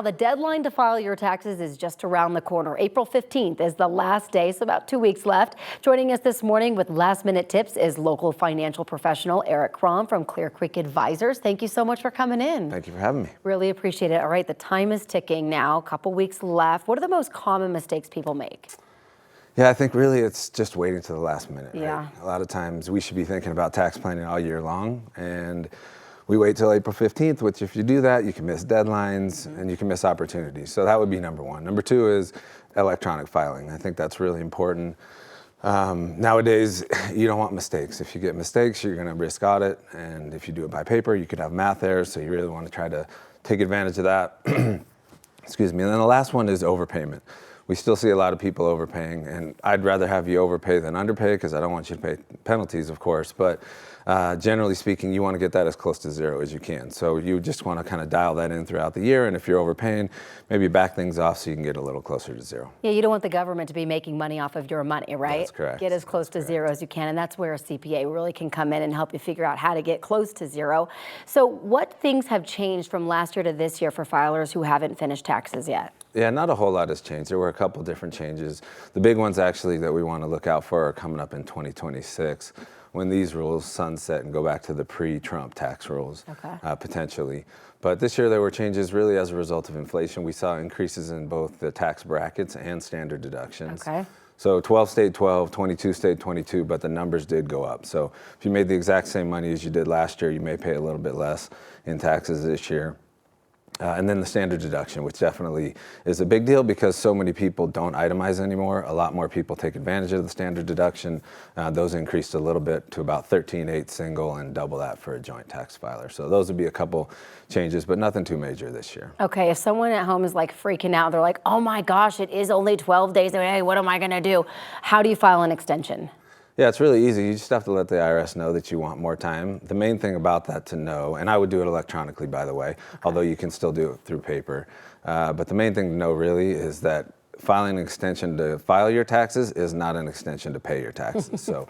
The deadline to file your taxes is just around the corner. April 15th is the last day, so about 2 weeks left. Joining us this morning with last-minute tips is local financial professional Erik Krom from Clear Creek Advisors. Thank you so much for coming in. Thank you for having me. Really appreciate it. All right, the time is ticking now, a couple weeks left. What are the most common mistakes people make? Yeah, I think really it's just waiting to the last minute. Yeah. Right? A lot of times we should be thinking about tax planning all year long, and we wait till April 15th, which if you do that, you can miss deadlines and you can miss opportunities. So that would be number one. Number two is electronic filing. I think that's really important. Nowadays, you don't want mistakes. If you get mistakes, you're gonna risk audit. And if you do it by paper, you could have math errors. So you really wanna try to take advantage of that. Excuse me. And then the last one is overpayment. We still see a lot of people overpaying, and I'd rather have you overpay than underpay because I don't want you to pay penalties, of course, but generally speaking, you want to get that as close to zero as you can. So you just want to kind of dial that in throughout the year, and if you're overpaying, maybe back things off so you can get a little closer to zero. Yeah, you don't want the government to be making money off of your money, right? That's correct. Get as close to zero as you can, and that's where a CPA really can come in and help you figure out how to get close to zero. So what things have changed from last year to this year for filers who haven't finished taxes yet? Yeah, not a whole lot has changed. There were a couple different changes. The big ones actually that we want to look out for are coming up in 2026 when these rules sunset and go back to the pre-Trump tax rules, potentially. But this year there were changes really as a result of inflation. We saw increases in both the tax brackets and standard deductions. So 12 stayed 12, 22 stayed 22, but the numbers did go up. So if you made the exact same money as you did last year, you may pay a little bit less in taxes this year. And then the standard deduction, which definitely is a big deal because so many people don't itemize anymore. A lot more people take advantage of the standard deduction. Those increased a little bit to about 13.8 single and double that for a joint tax filer. So those would be a couple changes, but nothing too major this year. Okay, if someone at home is like freaking out, they're like, oh my gosh, it is only 12 days away, what am I gonna do? How do you file an extension? Yeah, it's really easy. You just have to let the IRS know that you want more time. The main thing about that to know, and I would do it electronically, by the way, although you can still do it through paper. But the main thing to know really is that filing an extension to file your taxes is not an extension to pay your taxes. So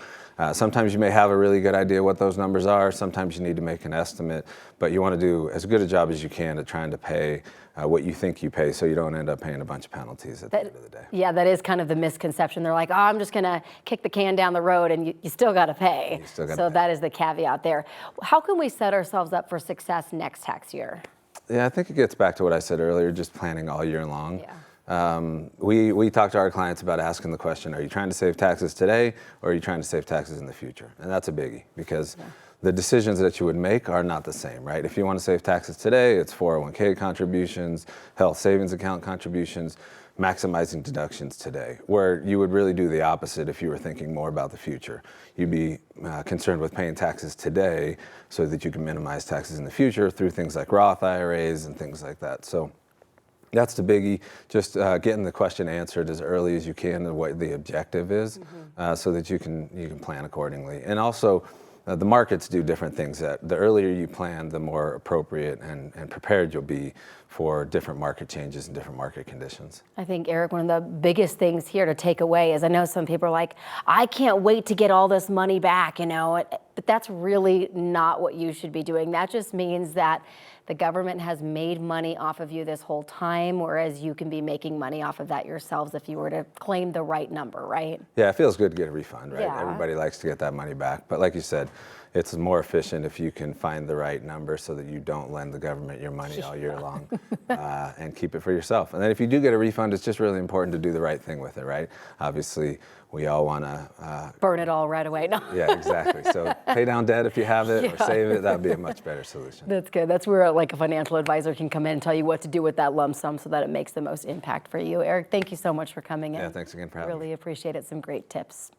sometimes you may have a really good idea what those numbers are. Sometimes you need to make an estimate, but you want to do as good a job as you can at trying to pay what you think you pay so you don't end up paying a bunch of penalties at the end of the day. Yeah, that is kind of the misconception. They're like, oh, I'm just going to kick the can down the road, and you still got to pay. So that is the caveat there. How can we set ourselves up for success next tax year? Yeah, I think it gets back to what I said earlier, just planning all year long. We talk to our clients about asking the question, are you trying to save taxes today or are you trying to save taxes in the future? And that's a biggie because the decisions that you would make are not the same, right? If you want to save taxes today, it's 401k contributions, health savings account contributions, maximizing deductions today, where you would really do the opposite if you were thinking more about the future. You'd be concerned with paying taxes today so that you can minimize taxes in the future through things like Roth IRAs and things like that. So that's the biggie, just getting the question answered as early as you can and what the objective is so that you can plan accordingly. And also, the markets do different things. The earlier you plan, the more appropriate and prepared you'll be for different market changes and different market conditions. I think, Eric, one of the biggest things here to take away is I know some people are like, I can't wait to get all this money back, you know, but that's really not what you should be doing. That just means that the government has made money off of you this whole time, whereas you can be making money off of that yourselves if you were to claim the right number, right? Yeah, it feels good to get a refund, right? Yeah. Everybody likes to get that money back. But like you said, it's more efficient if you can find the right number so that you don't lend the government your money all year long and keep it for yourself. And then if you do get a refund, it's just really important to do the right thing with it, right? Obviously, we all want to burn it all right away. No. Yeah, exactly. So pay down debt if you have it or save it. That would be a much better solution. That's good. That's where like a financial advisor can come in and tell you what to do with that lump sum so that it makes the most impact for you. Eric, thank you so much for coming in. Yeah, thanks again for having me. Really appreciate it. Some great tips.